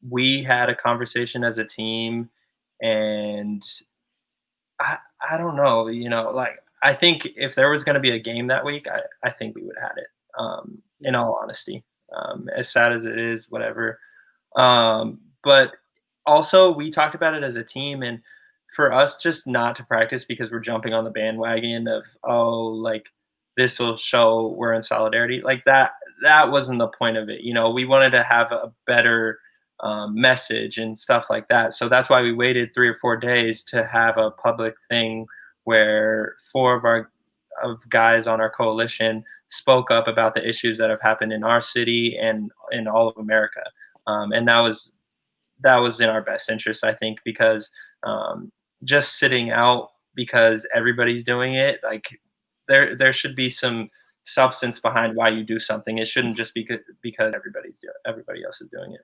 We had a conversation as a team, and I don't know, you know, like I think if there was going to be a game that week, I think we would have had it, in all honesty, as sad as it is, whatever. But also we talked about it as a team, and for us just not to practice because we're jumping on the bandwagon of, oh, like this will show we're in solidarity, like that wasn't the point of it. You know, we wanted to have a better message and stuff like that. So that's why we waited 3 or 4 days to have a public thing where 4 of guys on our coalition spoke up about the issues that have happened in our city and in all of America. And that was in our best interest, I think, because just sitting out because everybody's doing it, like there should be some substance behind why you do something. It shouldn't just be because everybody else is doing it.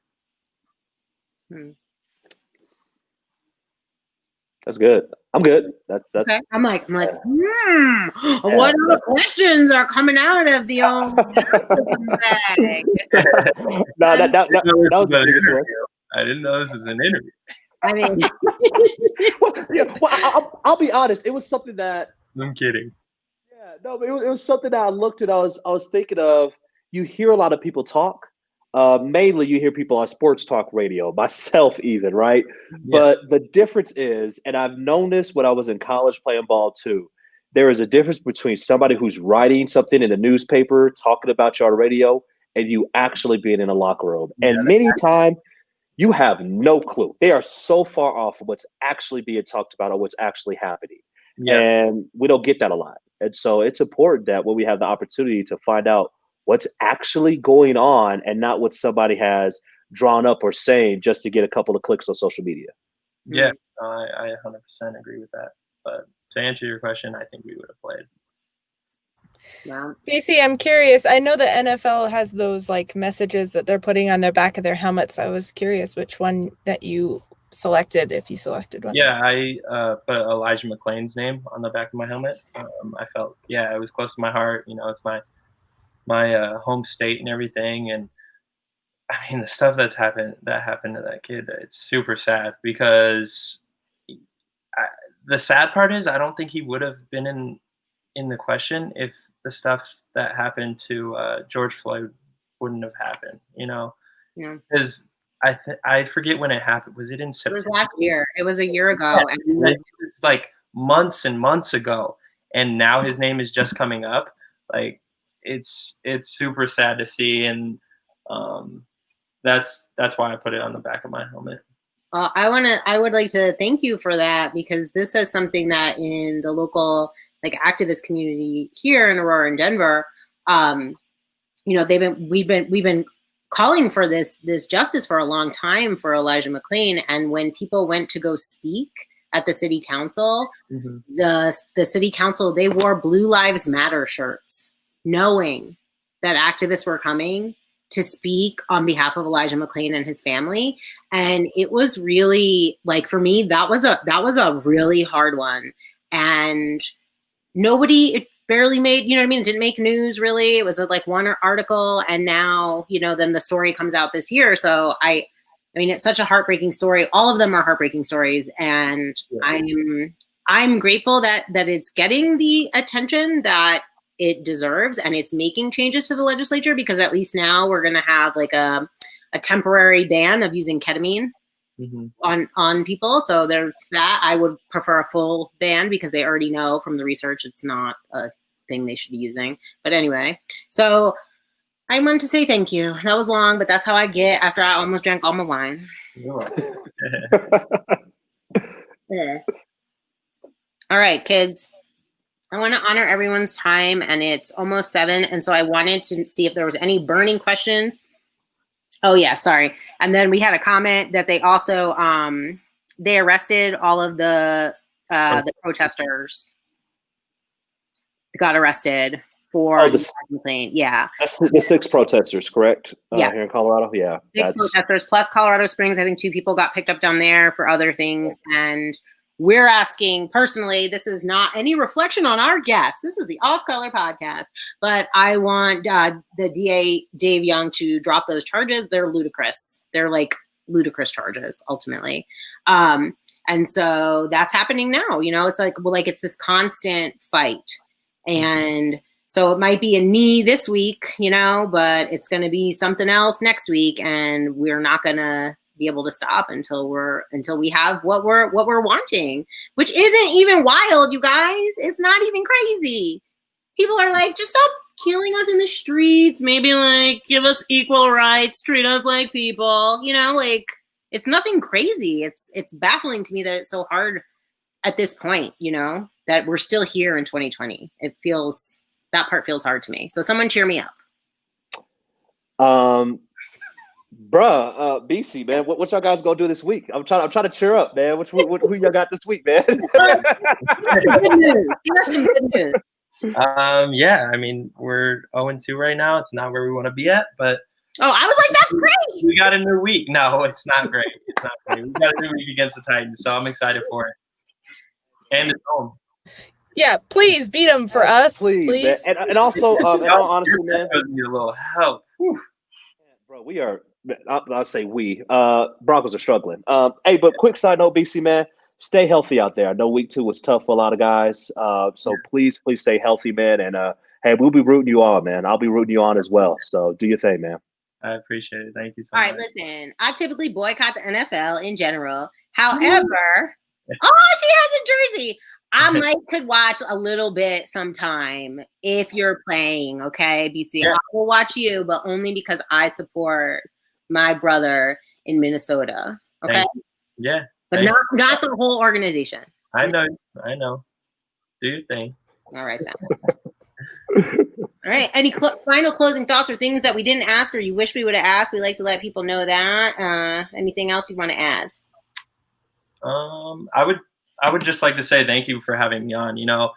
That's good. I'm good. That's okay. I'm like, what other questions are coming out of the old bag? No, that was the biggest one. I didn't know this was an interview. I mean, I'll be honest. It was something that I'm kidding. Yeah, no, but it was something that I looked at. I was thinking of. You hear a lot of people talk. Mainly, you hear people on sports talk radio, myself even, right? Yeah. But the difference is, and I've known this when I was in college playing ball too, there is a difference between somebody who's writing something in the newspaper, talking about you on radio, and you actually being in a locker room. And many times you have no clue. They are so far off of what's actually being talked about or what's actually happening. Yeah. And we don't get that a lot. And so it's important that when we have the opportunity to find out what's actually going on and not what somebody has drawn up or saying just to get a couple of clicks on social media. Yeah, I 100% agree with that. But to answer your question, I think we would have played. Yeah. BC, I'm curious. I know the NFL has those like messages that they're putting on their back of their helmets. I was curious which one that you selected, if you selected one. Yeah, I put Elijah McClain's name on the back of my helmet. I felt, it was close to my heart. You know, it's my home state and everything. And I mean, the stuff that happened to that kid, it's super sad because the sad part is I don't think he would have been in the question if the stuff that happened to George Floyd wouldn't have happened, you know? Yeah. Because I forget when it happened. Was it in September? It was last year. It was a year ago. Yeah, it was like months and months ago. And now his name is just coming up. Like, it's super sad to see. And that's why I put it on the back of my helmet. I would like to thank you for that, because this is something that in the local like activist community here in Aurora and Denver, you know, we've been calling for this justice for a long time for Elijah McClain. And when people went to go speak at the city council, the city council, they wore Blue Lives Matter shirts, knowing that activists were coming to speak on behalf of Elijah McClain and his family. And it was really, like, for me, that was a really hard one. And it barely made, you know what I mean? It didn't make news really. It was like one article. And now, you know, then the story comes out this year. So I mean, it's such a heartbreaking story. All of them are heartbreaking stories. And I'm grateful that it's getting the attention that it deserves, and it's making changes to the legislature, because at least now we're going to have like a temporary ban of using ketamine on people. So there's that. I would prefer a full ban, because they already know from the research it's not a thing they should be using. But anyway, so I wanted to say thank you. That was long, but that's how I get after I almost drank all my wine. Yeah. All right, kids. I want to honor everyone's time, and it's almost 7. And so I wanted to see if there was any burning questions. Oh yeah, sorry. And then we had a comment that they also, they arrested all of the protesters. Got arrested for the complaint. Yeah. That's the 6 protesters, correct? Yeah. Here in Colorado. Yeah. 6 protesters plus Colorado Springs. I think 2 people got picked up down there for other things. And we're asking personally, this is not any reflection on our guests. This is the Off Color podcast, but I want the DA, Dave Young, to drop those charges. They're ludicrous. They're like ludicrous charges ultimately. And so that's happening now, you know, it's like, well, like it's this constant fight. And so it might be a knee this week, you know, but it's going to be something else next week. And we're not going to be able to stop until we have what we're wanting, which isn't even wild, you guys. It's not even crazy. People are like, just stop killing us in the streets. Maybe like give us equal rights, treat us like people, you know, like it's nothing crazy. It's baffling to me that it's so hard at this point, you know, that we're still here in 2020. That part feels hard to me. So someone cheer me up. Bruh, BC, man, what y'all guys gonna do this week? I'm trying to cheer up, man. Who y'all got this week, man? Good news. Give us some good news. Yeah, I mean, we're 0-2 right now. It's not where we want to be at, but I was like, that's great. We got a new week. No, it's not great. It's not great. We got a new week against the Titans, so I'm excited for it. And it's home. Yeah, please beat them for us, please. And also, in all honesty, man, need a little help. Whew. Bro, we are. I'll say we. Broncos are struggling. Hey, but quick side note, BC, man, stay healthy out there. I know week 2 was tough for a lot of guys. So please stay healthy, man. And hey, we'll be rooting you on, man. I'll be rooting you on as well. So do your thing, man. I appreciate it. Thank you so much. All right, listen. I typically boycott the NFL in general. However, she has a jersey. I could watch a little bit sometime if you're playing, okay, BC. Yeah. I will watch you, but only because I support my brother in Minnesota, okay? Yeah. But not the whole organization. I know. Do your thing. All right, then. All right. Any final closing thoughts or things that we didn't ask or you wish we would have asked? We like to let people know that. Anything else you want to add? I would just like to say thank you for having me on. You know,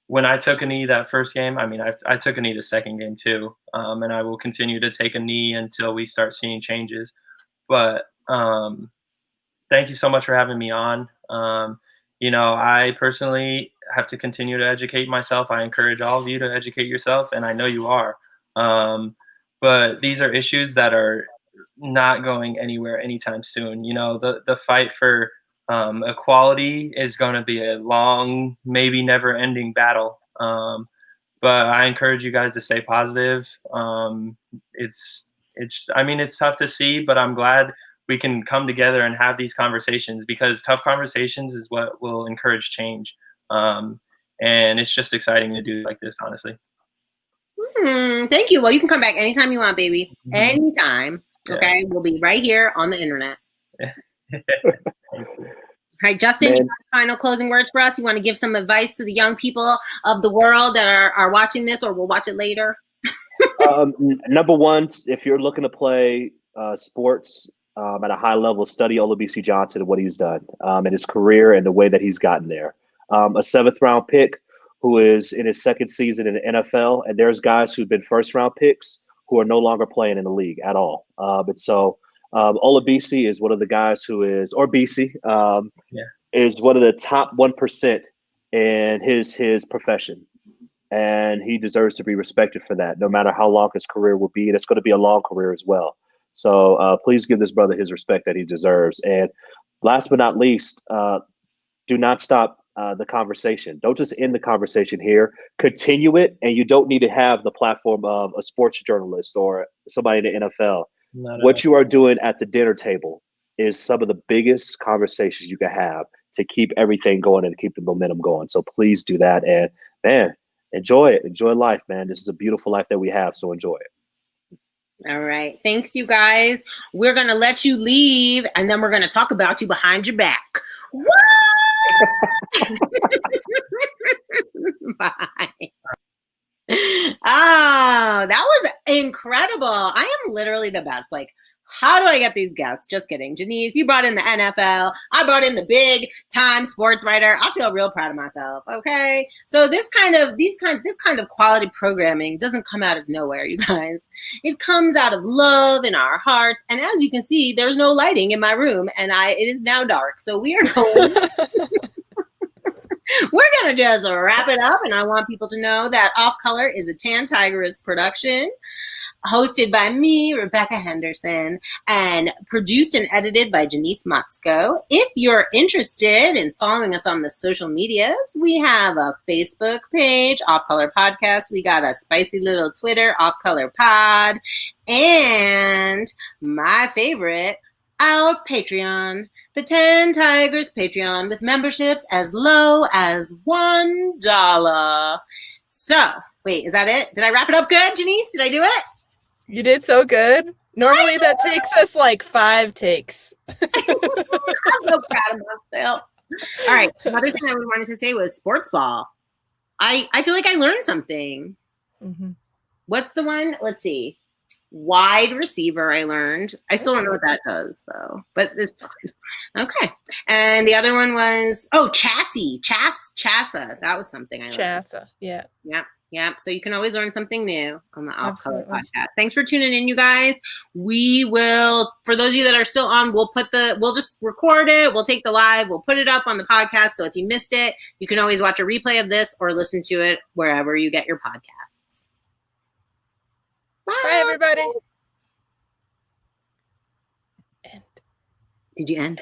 when I took a knee that first game, I mean, I took a knee the second game too, and I will continue to take a knee until we start seeing changes. But thank you so much for having me on. You know, I personally have to continue to educate myself. I encourage all of you to educate yourself, and I know you are. But these are issues that are not going anywhere anytime soon. You know, the fight for equality is going to be a long, maybe never-ending battle. But I encourage you guys to stay positive. I mean, it's tough to see, but I'm glad we can come together and have these conversations, because tough conversations is what will encourage change. And it's just exciting to do like this, honestly. Thank you. Well, you can come back anytime you want, baby. Anytime. Yeah. Okay. We'll be right here on the internet. All right, Justin, you got final closing words for us? You want to give some advice to the young people of the world that are watching this or will watch it later? Number one, if you're looking to play sports at a high level, study Olabisi Johnson and what he's done in his career and the way that he's gotten there. A seventh-round pick who is in his second season in the NFL, and there's guys who've been first-round picks who are no longer playing in the league at all. And so Olabisi is one of the guys who is, or BC, is one of the top 1% in his profession. And he deserves to be respected for that, no matter how long his career will be. And it's going to be a long career as well. So please give this brother his respect that he deserves. And last but not least, do not stop the conversation. Don't just end the conversation here. Continue it. And you don't need to have the platform of a sports journalist or somebody in the NFL. What you are doing at the dinner table is some of the biggest conversations you can have to keep everything going and keep the momentum going. So please do that. And man, enjoy it. Enjoy life, man. This is a beautiful life that we have. So enjoy it. All right. Thanks, you guys. We're going to let you leave, and then we're going to talk about you behind your back. Bye. Oh, that was incredible. I am literally the best. Like, how do I get these guests? Just kidding. Janice, you brought in the NFL. I brought in the big time sports writer. I feel real proud of myself. Okay. So this kind of quality programming doesn't come out of nowhere, you guys. It comes out of love in our hearts. And as you can see, there's no lighting in my room and it is now dark. So we are going we're going to just wrap it up. And I want people to know that Off Color is a Tan Tigress production, hosted by me, Rebecca Henderson, and produced and edited by Janice Motzko. If you're interested in following us on the social medias, we have a Facebook page, Off Color Podcast. We got a spicy little Twitter, Off Color Pod, and my favorite, our Patreon, the Tan Tigers Patreon, with memberships as low as $1. So, wait, is that it? Did I wrap it up good, Janice? Did I do it? You did so good. Normally that takes us like 5 takes. I'm so proud of myself. All right. Another thing I wanted to say was sports ball. I feel like I learned something. Mm-hmm. What's the one? Let's see. Wide receiver, I learned. I still don't know what that does, though. But it's fine. Okay. And the other one was, chassis. Chassa. That was something I learned. Chassa, yeah. Yeah. So you can always learn something new on the Off Color Podcast. Thanks for tuning in, you guys. We will, for those of you that are still on, we'll just record it. We'll take the live. We'll put it up on the podcast. So if you missed it, you can always watch a replay of this or listen to it wherever you get your podcasts. Bye, everybody. Did you end?